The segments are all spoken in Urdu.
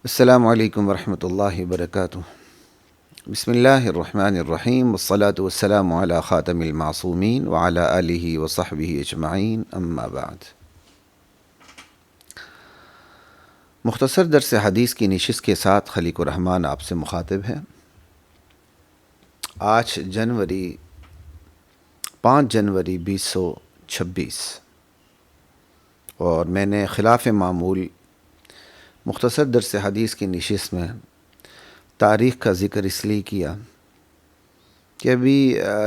السلام علیکم ورحمۃ اللہ وبرکاتہ۔ بسم اللہ الرحمن الرحیم، والصلاة والسلام علی خاتم المعصومین وعلی آلہ وصحبہ اجمعین، اما بعد۔ مختصر درس حدیث کی نشست کے ساتھ خلیق الرحمن آپ سے مخاطب ہے۔ آج 5 جنوری 2026 اور میں نے خلاف معمول مختصر درس حدیث کی نشست میں تاریخ کا ذکر اس لیے کیا کہ ابھی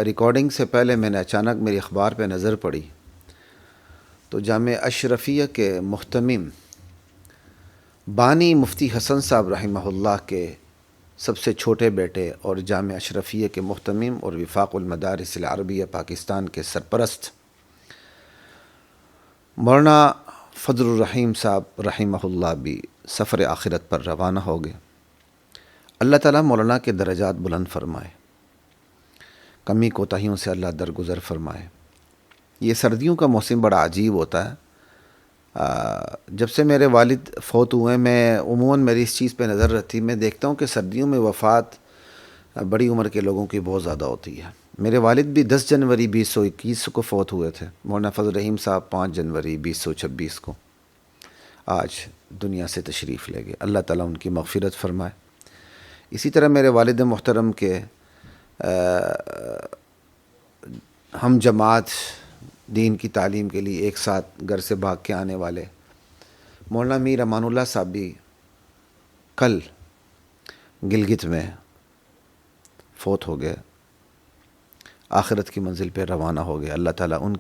ریکارڈنگ سے پہلے میں نے اچانک میری اخبار پہ نظر پڑی تو جامعہ اشرفیہ کے محتمم بانی مفتی حسن صاحب رحمہ اللہ کے سب سے چھوٹے بیٹے اور جامعہ اشرفیہ کے محتمم اور وفاق المدارس العربیہ پاکستان کے سرپرست مولانا فضل الرحیم صاحب رحمہ اللہ بھی سفر آخرت پر روانہ ہو گئے۔ اللہ تعالیٰ مولانا کے درجات بلند فرمائے، کمی کوتاہیوں سے اللہ درگزر فرمائے۔ یہ سردیوں کا موسم بڑا عجیب ہوتا ہے۔ جب سے میرے والد فوت ہوئے میں عموماً میری اس چیز پہ نظر رہتی، میں دیکھتا ہوں کہ سردیوں میں وفات بڑی عمر کے لوگوں کی بہت زیادہ ہوتی ہے۔ میرے والد بھی 10 جنوری 2021 کو فوت ہوئے تھے، مولانا فضل الرحیم صاحب 5 جنوری 2026 کو آج دنیا سے تشریف لے گئے۔ اللہ تعالیٰ ان کی مغفرت فرمائے۔ اسی طرح میرے والد محترم کے ہم جماعت دین کی تعلیم کے لیے ایک ساتھ گھر سے بھاگ کے آنے والے مولانا میر امان اللہ صاحب بھی کل گلگت میں فوت ہو گئے، آخرت کی منزل پہ روانہ ہو گئے۔ اللہ تعالیٰ ان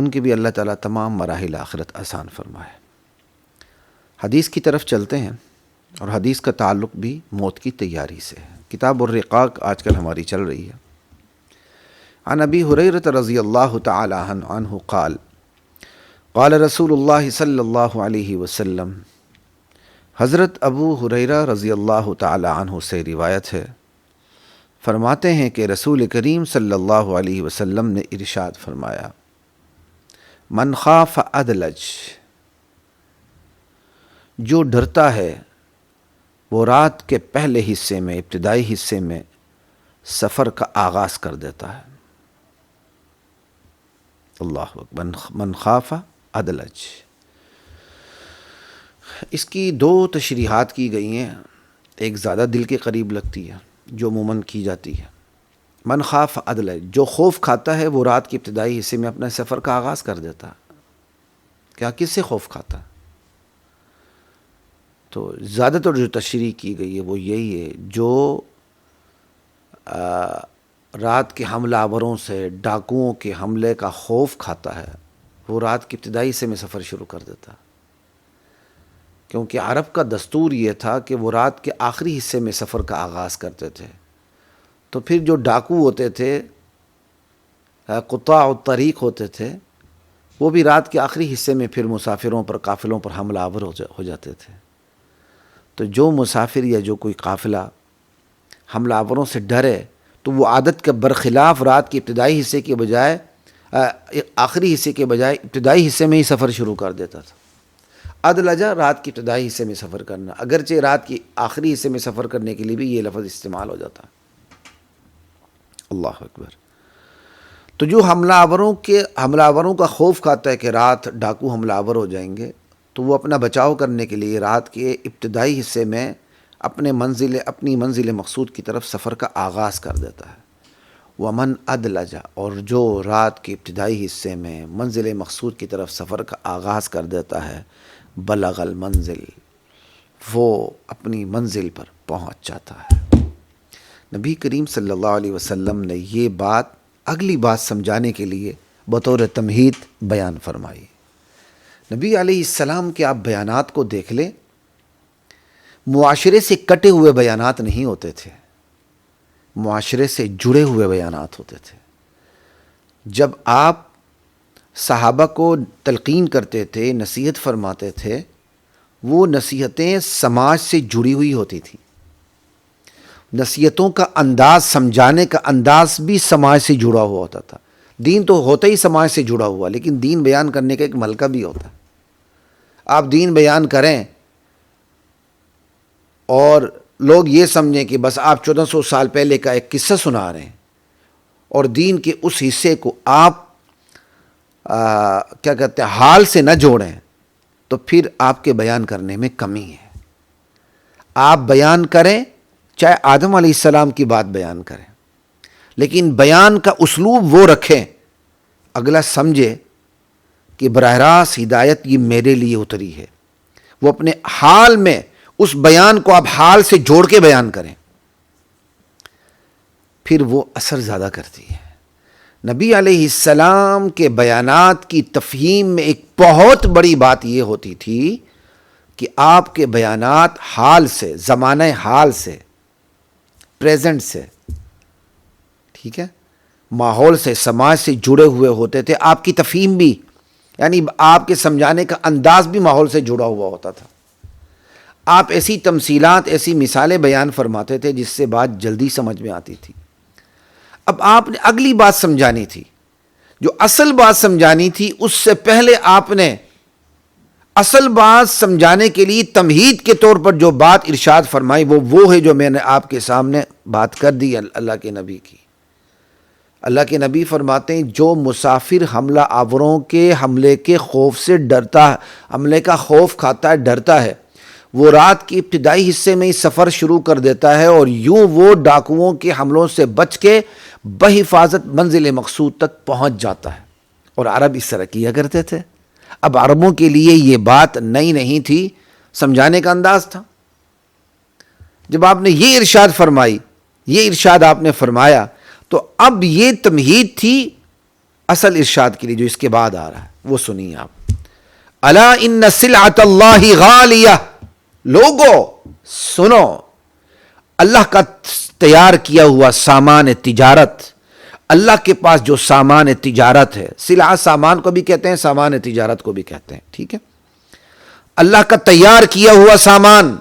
کی بھی اللہ تعالیٰ تمام مراحل آخرت آسان فرمائے۔ حدیث کی طرف چلتے ہیں، اور حدیث کا تعلق بھی موت کی تیاری سے ہے۔ کتاب الرقاق آج کل ہماری چل رہی ہے۔ عن ابی ہریرہ رضی اللہ تعالی عنہ قال قال رسول اللہ صلی اللہ علیہ وسلم، حضرت ابو ہریرہ رضی اللہ تعالی عنہ سے روایت ہے، فرماتے ہیں کہ رسول کریم صلی اللہ علیہ وسلم نے ارشاد فرمایا، من خاف ادلج، جو ڈرتا ہے وہ رات کے پہلے حصے میں، ابتدائی حصے میں سفر کا آغاز کر دیتا ہے۔ اللہ اکبر، من خاف ادلج۔ اس کی 2 تشریحات کی گئی ہیں، ایک زیادہ دل کے قریب لگتی ہے جو عموماً کی جاتی ہے۔ من خاف ادلج، جو خوف کھاتا ہے وہ رات کے ابتدائی حصے میں اپنے سفر کا آغاز کر دیتا ہے۔ کیا کس سے خوف کھاتا ہے؟ تو زیادہ تر جو تشریح کی گئی ہے وہ یہی ہے، جو رات کے حملہ آوروں سے، ڈاکوؤں کے حملے کا خوف کھاتا ہے، وہ رات کے ابتدائی حصے میں سفر شروع کر دیتا ہے، کیونکہ عرب کا دستور یہ تھا کہ وہ رات کے آخری حصے میں سفر کا آغاز کرتے تھے۔ تو پھر جو ڈاکو ہوتے تھے، قطاع الطریق ہوتے تھے، وہ بھی رات کے آخری حصے میں پھر مسافروں پر، قافلوں پر حملہ آور ہو جاتے تھے۔ تو جو مسافر یا جو کوئی قافلہ حملہ آوروں سے ڈرے تو وہ عادت کے برخلاف رات کے ابتدائی حصے کے بجائے، آخری حصے کے بجائے ابتدائی حصے میں ہی سفر شروع کر دیتا تھا۔ ادلجا، رات کے ابتدائی حصے میں سفر کرنا، اگرچہ رات کے آخری حصے میں سفر کرنے کے لیے بھی یہ لفظ استعمال ہو جاتا۔ اللہ اکبر۔ تو جو حملہ آوروں کا خوف کھاتا ہے کہ رات ڈاکو حملہ آور ہو جائیں گے، تو وہ اپنا بچاؤ کرنے کے لیے رات کے ابتدائی حصے میں اپنی منزل مقصود کی طرف سفر کا آغاز کر دیتا ہے۔ ومن ادلجا، اور جو رات کے ابتدائی حصے میں منزل مقصود کی طرف سفر کا آغاز کر دیتا ہے، بلغ المنزل، وہ اپنی منزل پر پہنچ جاتا ہے۔ نبی کریم صلی اللہ علیہ وسلم نے یہ بات اگلی بات سمجھانے کے لیے بطور تمہید بیان فرمائی۔ نبی علیہ السلام کے آپ بیانات کو دیکھ لیں، معاشرے سے کٹے ہوئے بیانات نہیں ہوتے تھے، معاشرے سے جڑے ہوئے بیانات ہوتے تھے۔ جب آپ صحابہ کو تلقین کرتے تھے، نصیحت فرماتے تھے، وہ نصیحتیں سماج سے جڑی ہوئی ہوتی تھیں۔ نصیحتوں کا انداز، سمجھانے کا انداز بھی سماج سے جڑا ہوا ہوتا تھا۔ دین تو ہوتا ہی سماج سے جڑا ہوا، لیکن دین بیان کرنے کا ایک ملکہ بھی ہوتا ہے۔ آپ دین بیان کریں اور لوگ یہ سمجھیں کہ بس آپ 1400 سال پہلے کا ایک قصہ سنا رہے ہیں اور دین کے اس حصے کو آپ کیا کہتے ہیں حال سے نہ جوڑیں، تو پھر آپ کے بیان کرنے میں کمی ہے۔ آپ بیان کریں، چاہے آدم علیہ السلام کی بات بیان کریں، لیکن بیان کا اسلوب وہ رکھیں اگلا سمجھے کہ براہ راست ہدایت یہ میرے لیے اتری ہے۔ وہ اپنے حال میں اس بیان کو آپ حال سے جوڑ کے بیان کریں، پھر وہ اثر زیادہ کرتی ہے۔ نبی علیہ السلام کے بیانات کی تفہیم میں ایک بہت بڑی بات یہ ہوتی تھی کہ آپ کے بیانات حال سے، زمانہ حال سے، پریزنٹ سے، ٹھیک ہے، ماحول سے، سماج سے جڑے ہوئے ہوتے تھے۔ آپ کی تفہیم بھی، یعنی آپ کے سمجھانے کا انداز بھی ماحول سے جڑا ہوا ہوتا تھا۔ آپ ایسی تمثیلات، ایسی مثالیں بیان فرماتے تھے جس سے بات جلدی سمجھ میں آتی تھی۔ اب آپ نے اگلی بات سمجھانی تھی، جو اصل بات سمجھانی تھی، اس سے پہلے آپ نے اصل بات سمجھانے کے لیے تمہید کے طور پر جو بات ارشاد فرمائی وہ ہے جو میں نے آپ کے سامنے بات کر دی اللہ کے نبی کی۔ اللہ کے نبی فرماتے ہیں جو مسافر حملہ آوروں کے حملے کے خوف سے ڈرتا ہے، حملے کا خوف کھاتا ہے، ڈرتا ہے، وہ رات کے ابتدائی حصے میں ہی سفر شروع کر دیتا ہے اور یوں وہ ڈاکوؤں کے حملوں سے بچ کے بحفاظت منزل مقصود تک پہنچ جاتا ہے۔ اور عرب اس طرح کیا کرتے تھے۔ اب عربوں کے لیے یہ بات نئی نہیں تھی، سمجھانے کا انداز تھا۔ جب آپ نے یہ ارشاد فرمائی، یہ ارشاد آپ نے فرمایا، تو اب یہ تمہید تھی اصل ارشاد کے لیے جو اس کے بعد آ رہا ہے، وہ سنیے آپ۔ الا ان سلعۃ اللہ غالیہ، لوگو سنو، اللہ کا تیار کیا ہوا سامان تجارت، اللہ کے پاس جو سامان تجارت ہے، سلعہ سامان کو بھی کہتے ہیں، سامان تجارت کو بھی کہتے ہیں، ٹھیک ہے، اللہ کا تیار کیا ہوا سامان،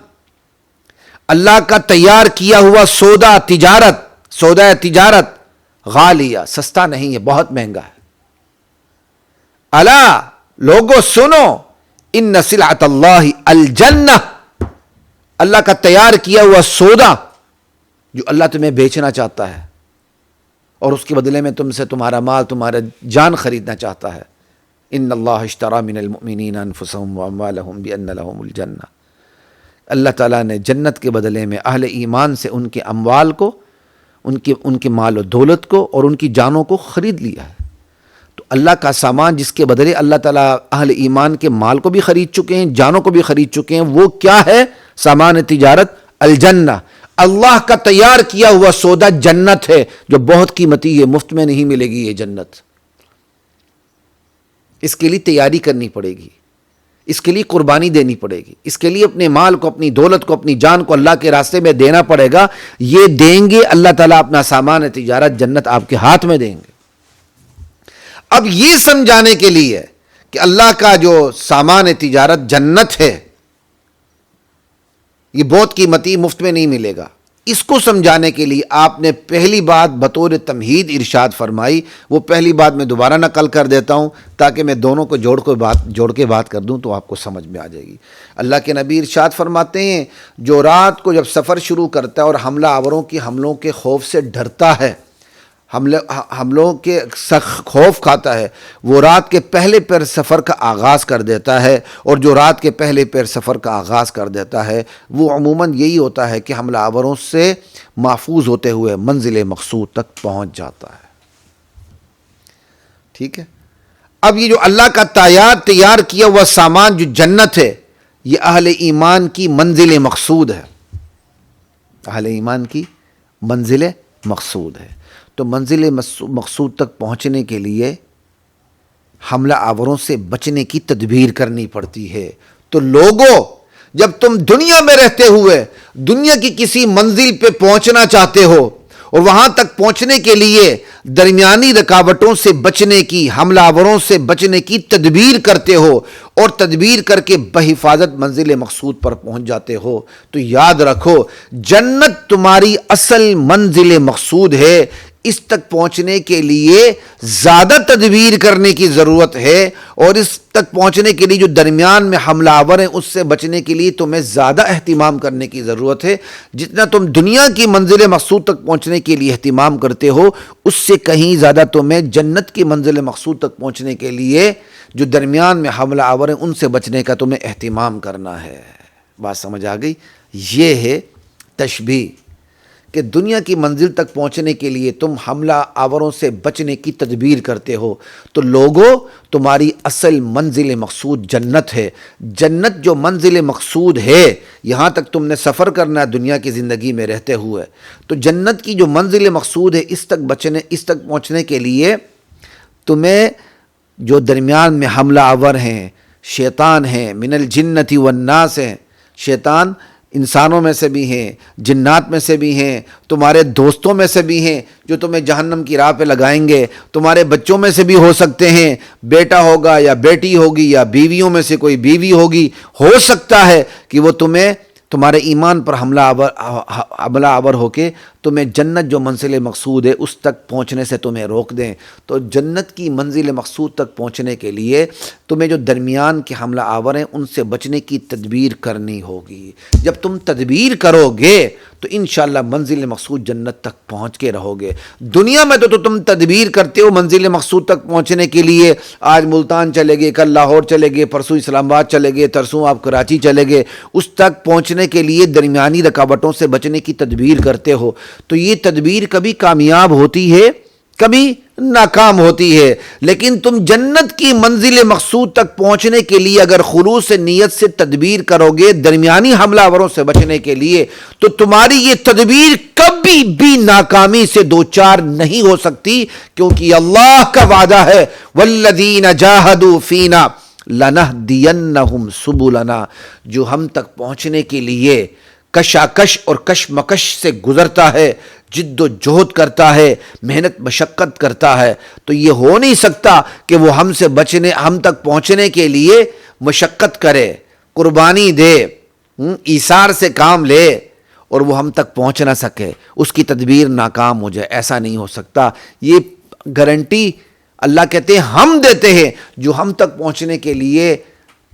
اللہ کا تیار کیا ہوا سودا تجارت، سودا تجارت غالیہ، سستا نہیں ہے، بہت مہنگا ہے۔ الا لوگو سنو، ان سلعۃ اللہ الجنہ، اللہ کا تیار کیا ہوا سودا جو اللہ تمہیں بیچنا چاہتا ہے اور اس کے بدلے میں تم سے تمہارا مال، تمہارا جان خریدنا چاہتا ہے۔ ان اللہ اشتری من المؤمنین انفسهم واموالهم بان لهم الجنہ، اللہ تعالیٰ نے جنت کے بدلے میں اہل ایمان سے ان کے اموال کو، ان کے مال و دولت کو اور ان کی جانوں کو خرید لیا ہے۔ تو اللہ کا سامان جس کے بدلے اللہ تعالیٰ اہل ایمان کے مال کو بھی خرید چکے ہیں، جانوں کو بھی خرید چکے ہیں، وہ کیا ہے؟ سامان تجارت الجنہ، اللہ کا تیار کیا ہوا سودا جنت ہے، جو بہت قیمتی ہے، مفت میں نہیں ملے گی یہ جنت۔ اس کے لیے تیاری کرنی پڑے گی، اس کے لیے قربانی دینی پڑے گی، اس کے لیے اپنے مال کو، اپنی دولت کو، اپنی جان کو اللہ کے راستے میں دینا پڑے گا۔ یہ دیں گے اللہ تعالیٰ اپنا سامان تجارت جنت آپ کے ہاتھ میں دیں گے۔ اب یہ سمجھانے کے لیے کہ اللہ کا جو سامان تجارت جنت ہے یہ بہت قیمتی، مفت میں نہیں ملے گا، اس کو سمجھانے کے لیے آپ نے پہلی بات بطور تمہید ارشاد فرمائی۔ وہ پہلی بات میں دوبارہ نقل کر دیتا ہوں تاکہ میں دونوں کو جوڑ کے بات کر دوں تو آپ کو سمجھ میں آ جائے گی۔ اللہ کے نبی ارشاد فرماتے ہیں جو رات کو جب سفر شروع کرتا ہے اور حملہ آوروں کی حملوں کے خوف سے ڈرتا ہے، حملوں کے خوف کھاتا ہے، وہ رات کے پہلے پیر سفر کا آغاز کر دیتا ہے، اور جو رات کے پہلے پیر سفر کا آغاز کر دیتا ہے وہ عموماً یہی ہوتا ہے کہ حملہ آوروں سے محفوظ ہوتے ہوئے منزل مقصود تک پہنچ جاتا ہے۔ ٹھیک ہے، اب یہ جو اللہ کا تیار کیا ہوا سامان جو جنت ہے، یہ اہل ایمان کی منزل مقصود ہے، اہل ایمان کی منزل مقصود ہے۔ تو منزل مقصود تک پہنچنے کے لیے حملہ آوروں سے بچنے کی تدبیر کرنی پڑتی ہے۔ تو لوگوں، جب تم دنیا میں رہتے ہوئے دنیا کی کسی منزل پہ پہنچنا چاہتے ہو اور وہاں تک پہنچنے کے لیے درمیانی رکاوٹوں سے بچنے کی، حملہ آوروں سے بچنے کی تدبیر کرتے ہو اور تدبیر کر کے بحفاظت منزل مقصود پر پہنچ جاتے ہو، تو یاد رکھو جنت تمہاری اصل منزل مقصود ہے۔ اس تک پہنچنے کے لیے زیادہ تدبیر کرنے کی ضرورت ہے، اور اس تک پہنچنے کے لیے جو درمیان میں حملہ آور ہیں اس سے بچنے کے لیے تمہیں زیادہ اہتمام کرنے کی ضرورت ہے۔ جتنا تم دنیا کی منزل مقصود تک پہنچنے کے لیے اہتمام کرتے ہو، اس سے کہیں زیادہ تمہیں جنت کی منزل مقصود تک پہنچنے کے لیے جو درمیان میں حملہ آور ہیں ان سے بچنے کا تمہیں اہتمام کرنا ہے۔ بات سمجھ آ گئی؟ یہ ہے تشبیہ، کہ دنیا کی منزل تک پہنچنے کے لیے تم حملہ آوروں سے بچنے کی تدبیر کرتے ہو، تو لوگوں تمہاری اصل منزل مقصود جنت ہے۔ جنت جو منزل مقصود ہے، یہاں تک تم نے سفر کرنا ہے دنیا کی زندگی میں رہتے ہوئے، تو جنت کی جو منزل مقصود ہے اس تک پہنچنے کے لیے تمہیں جو درمیان میں حملہ آور ہیں، شیطان ہیں، من الجنت والناس ہیں، شیطان انسانوں میں سے بھی ہیں، جنات میں سے بھی ہیں، تمہارے دوستوں میں سے بھی ہیں جو تمہیں جہنم کی راہ پہ لگائیں گے، تمہارے بچوں میں سے بھی ہو سکتے ہیں، بیٹا ہوگا یا بیٹی ہوگی یا بیویوں میں سے کوئی بیوی ہوگی، ہو سکتا ہے کہ وہ تمہارے ایمان پر حملہ آور ہو کے تمہیں جنت جو منزل مقصود ہے اس تک پہنچنے سے تمہیں روک دیں۔ تو جنت کی منزل مقصود تک پہنچنے کے لیے تمہیں جو درمیان کے حملہ آور ہیں ان سے بچنے کی تدبیر کرنی ہوگی۔ جب تم تدبیر کرو گے تو انشاءاللہ منزل مقصود جنت تک پہنچ کے رہو گے۔ دنیا میں تو تم تدبیر کرتے ہو منزل مقصود تک پہنچنے کے لیے، آج ملتان چلے گئے، کل لاہور چلے گئے، پرسوں اسلام آباد چلے گئے، ترسوں آپ کراچی چلے گئے، اس تک پہنچنے کے لیے درمیانی رکاوٹوں سے بچنے کی تدبیر کرتے ہو، تو یہ تدبیر کبھی کامیاب ہوتی ہے کبھی ناکام ہوتی ہے۔ لیکن تم جنت کی منزل مقصود تک پہنچنے کے لیے اگر خلوص نیت سے تدبیر کرو گے درمیانی حملہ آوروں سے بچنے کے لیے، تو تمہاری یہ تدبیر کبھی بھی ناکامی سے دوچار نہیں ہو سکتی، کیونکہ اللہ کا وعدہ ہے والذین جاہدوا فینا لنہدینہم سبلنا، جو ہم تک پہنچنے کے لیے کشاکش اور کشمکش سے گزرتا ہے، جد و جہد کرتا ہے، محنت مشقت کرتا ہے، تو یہ ہو نہیں سکتا کہ وہ ہم تک پہنچنے کے لیے مشقت کرے، قربانی دے، ایثار سے کام لے اور وہ ہم تک پہنچ نہ سکے، اس کی تدبیر ناکام ہو جائے۔ ایسا نہیں ہو سکتا۔ یہ گارنٹی اللہ کہتے ہیں ہم دیتے ہیں، جو ہم تک پہنچنے کے لیے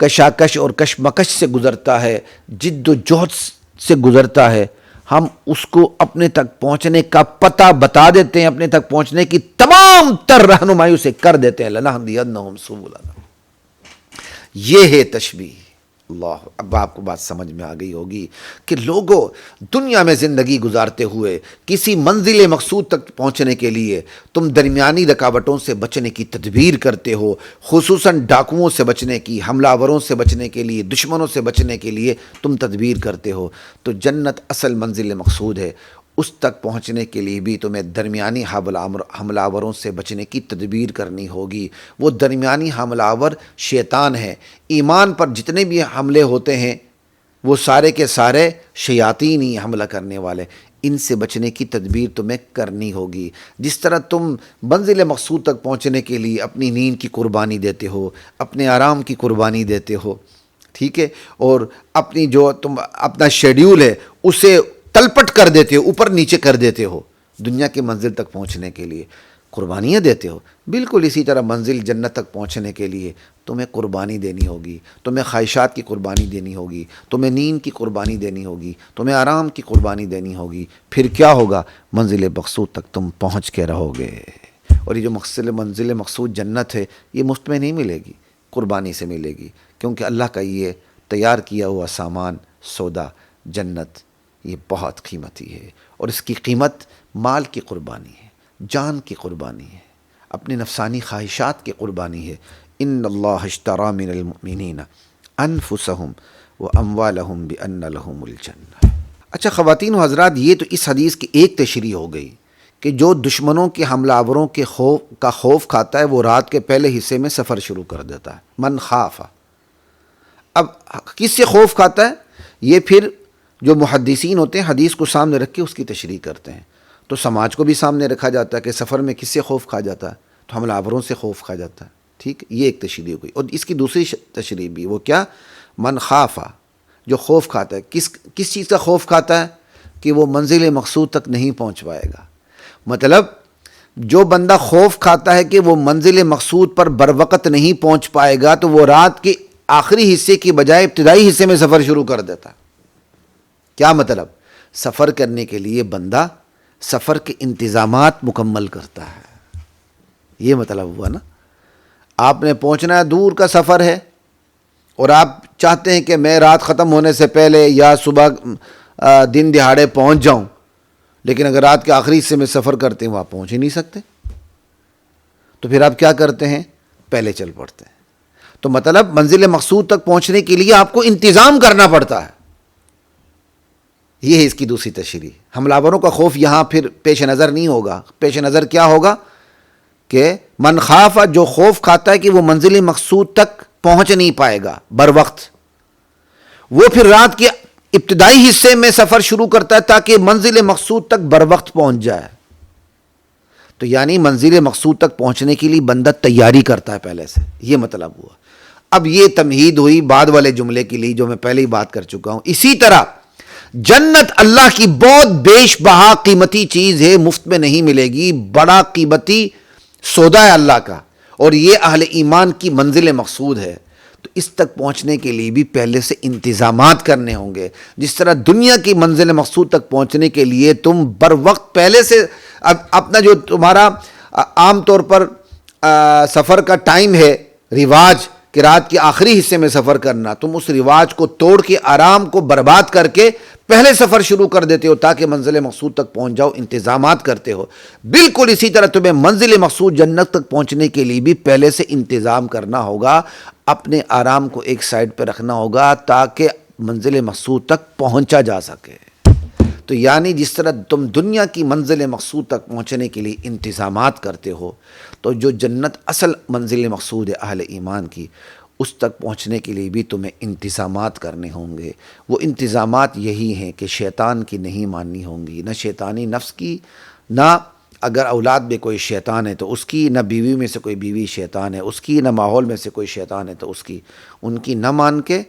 کشاکش اور کشمکش سے گزرتا ہے، جد و جہد سے گزرتا ہے، ہم اس کو اپنے تک پہنچنے کا پتہ بتا دیتے ہیں، اپنے تک پہنچنے کی تمام تر رہنمائی اسے کر دیتے ہیں۔ لنہدینہم سبلنا، یہ ہے تشبیہ۔ اللہ، اب آپ کو بات سمجھ میں آ گئی ہوگی کہ لوگوں دنیا میں زندگی گزارتے ہوئے کسی منزل مقصود تک پہنچنے کے لیے تم درمیانی رکاوٹوں سے بچنے کی تدبیر کرتے ہو، خصوصاً ڈاکوؤں سے بچنے کی، حملہ آوروں سے بچنے کے لیے، دشمنوں سے بچنے کے لیے تم تدبیر کرتے ہو، تو جنت اصل منزل مقصود ہے، اس تک پہنچنے کے لیے بھی تمہیں درمیانی حملہ آوروں سے بچنے کی تدبیر کرنی ہوگی۔ وہ درمیانی حملہ آور شیطان ہے۔ ایمان پر جتنے بھی حملے ہوتے ہیں وہ سارے کے سارے شیاطین ہی حملہ کرنے والے، ان سے بچنے کی تدبیر تمہیں کرنی ہوگی۔ جس طرح تم منزل مقصود تک پہنچنے کے لیے اپنی نیند کی قربانی دیتے ہو، اپنے آرام کی قربانی دیتے ہو، ٹھیک ہے، اور اپنی جو تم اپنا شیڈیول ہے اسے تلپٹ کر دیتے ہو، اوپر نیچے کر دیتے ہو دنیا کی منزل تک پہنچنے کے لیے، قربانیاں دیتے ہو، بالکل اسی طرح منزل جنت تک پہنچنے کے لیے تمہیں قربانی دینی ہوگی، تمہیں خواہشات کی قربانی دینی ہوگی، تمہیں نیند کی قربانی دینی ہوگی، تمہیں آرام کی قربانی دینی ہوگی، پھر کیا ہوگا؟ منزل مقصود تک تم پہنچ کے رہو گے۔ اور یہ جو منزل مقصود جنت ہے یہ مفت میں نہیں ملے گی، قربانی سے ملے گی، کیونکہ اللہ کا یہ تیار کیا ہوا سامان، سودا، جنت، یہ بہت قیمتی ہے، اور اس کی قیمت مال کی قربانی ہے، جان کی قربانی ہے، اپنے نفسانی خواہشات کی قربانی ہے۔ ان اللہ اشتری من المؤمنین انفسهم واموالهم بان لهم الجنہ۔ اچھا خواتین و حضرات، یہ تو اس حدیث کی ایک تشریح ہو گئی کہ جو دشمنوں کے حملہ آوروں کے خوف کھاتا ہے وہ رات کے پہلے حصے میں سفر شروع کر دیتا ہے، من خاف۔ اب کس سے خوف کھاتا ہے؟ یہ پھر جو محدثین ہوتے ہیں حدیث کو سامنے رکھ کے اس کی تشریح کرتے ہیں، تو سماج کو بھی سامنے رکھا جاتا ہے کہ سفر میں کس سے خوف کھا جاتا ہے؟ تو حملہ آوروں سے خوف کھا جاتا ہے، ٹھیک، یہ ایک تشریح ہو گئی۔ اور اس کی دوسری تشریح بھی، وہ کیا؟ من خافا، جو خوف کھاتا ہے، کس چیز کا خوف کھاتا ہے؟ کہ وہ منزل مقصود تک نہیں پہنچ پائے گا۔ مطلب جو بندہ خوف کھاتا ہے کہ وہ منزل مقصود پر بروقت نہیں پہنچ پائے گا تو وہ رات کے آخری حصے کی بجائے ابتدائی حصے میں سفر شروع کر دیتا. کیا مطلب؟ سفر کرنے کے لیے بندہ سفر کے انتظامات مکمل کرتا ہے. یہ مطلب ہوا نا. آپ نے پہنچنا ہے، دور کا سفر ہے، اور آپ چاہتے ہیں کہ میں رات ختم ہونے سے پہلے یا صبح دن دہاڑے پہنچ جاؤں، لیکن اگر رات کے آخری حصے میں سفر کرتے ہیں وہ آپ پہنچ ہی نہیں سکتے. تو پھر آپ کیا کرتے ہیں؟ پہلے چل پڑتے ہیں. تو مطلب منزل مقصود تک پہنچنے کے لیے آپ کو انتظام کرنا پڑتا ہے. یہ ہے اس کی دوسری تشریح. حملہ آوروں کا خوف یہاں پھر پیش نظر نہیں ہوگا. پیش نظر کیا ہوگا کہ من خاف، جو خوف کھاتا ہے کہ وہ منزل مقصود تک پہنچ نہیں پائے گا بروقت، وہ پھر رات کے ابتدائی حصے میں سفر شروع کرتا ہے تاکہ منزل مقصود تک بروقت پہنچ جائے. تو یعنی منزل مقصود تک پہنچنے کے لیے بندہ تیاری کرتا ہے پہلے سے. یہ مطلب ہوا. اب یہ تمہید ہوئی بعد والے جملے کے لیے جو میں پہلے ہی بات کر چکا ہوں. اسی طرح جنت اللہ کی بہت بیش بہا قیمتی چیز ہے، مفت میں نہیں ملے گی، بڑا قیمتی سودا ہے اللہ کا، اور یہ اہل ایمان کی منزل مقصود ہے. تو اس تک پہنچنے کے لیے بھی پہلے سے انتظامات کرنے ہوں گے. جس طرح دنیا کی منزل مقصود تک پہنچنے کے لیے تم بر وقت پہلے سے اپنا جو تمہارا عام طور پر سفر کا ٹائم ہے، رواج کہ رات کے آخری حصے میں سفر کرنا، تم اس رواج کو توڑ کے آرام کو برباد کر کے پہلے سفر شروع کر دیتے ہو تاکہ منزل مقصود تک پہنچ جاؤ. انتظامات کرتے ہو. بالکل اسی طرح تمہیں منزل مقصود جنت تک پہنچنے کے لیے بھی پہلے سے انتظام کرنا ہوگا. اپنے آرام کو ایک سائڈ پہ رکھنا ہوگا تاکہ منزل مقصود تک پہنچا جا سکے. تو یعنی جس طرح تم دنیا کی منزل مقصود تک پہنچنے کے لیے انتظامات کرتے ہو، تو جو جنت اصل منزل مقصود ہے اہل ایمان کی، اس تک پہنچنے کے لیے بھی تمہیں انتظامات کرنے ہوں گے. وہ انتظامات یہی ہیں کہ شیطان کی نہیں ماننی ہوں گی، نہ شیطانی نفس کی، نہ اگر اولاد میں کوئی شیطان ہے تو اس کی، نہ بیوی میں سے کوئی بیوی شیطان ہے اس کی، نہ ماحول میں سے کوئی شیطان ہے تو اس کی. ان کی نہ مان کے،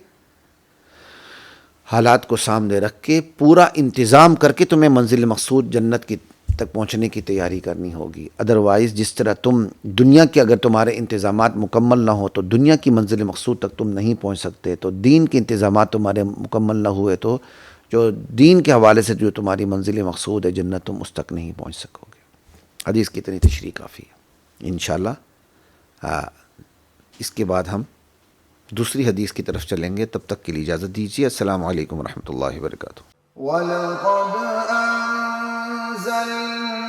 حالات کو سامنے رکھ کے پورا انتظام کر کے تمہیں منزل مقصود جنت کی تک پہنچنے کی تیاری کرنی ہوگی. ادروائز جس طرح تم دنیا کے اگر تمہارے انتظامات مکمل نہ ہو تو دنیا کی منزل مقصود تک تم نہیں پہنچ سکتے. تو دین کے انتظامات تمہارے مکمل نہ ہوئے تو جو دین کے حوالے سے جو تمہاری منزل مقصود ہے جنت، تم اس تک نہیں پہنچ سکو گے. حدیث کی اتنی تشریح کافی ہے. انشاءاللہ اس کے بعد ہم دوسری حدیث کی طرف چلیں گے. تب تک کے لیے اجازت دیجیے. السلام علیکم ورحمۃ اللہ وبرکاتہ. وَلَقَدْ أَنزَلْنَا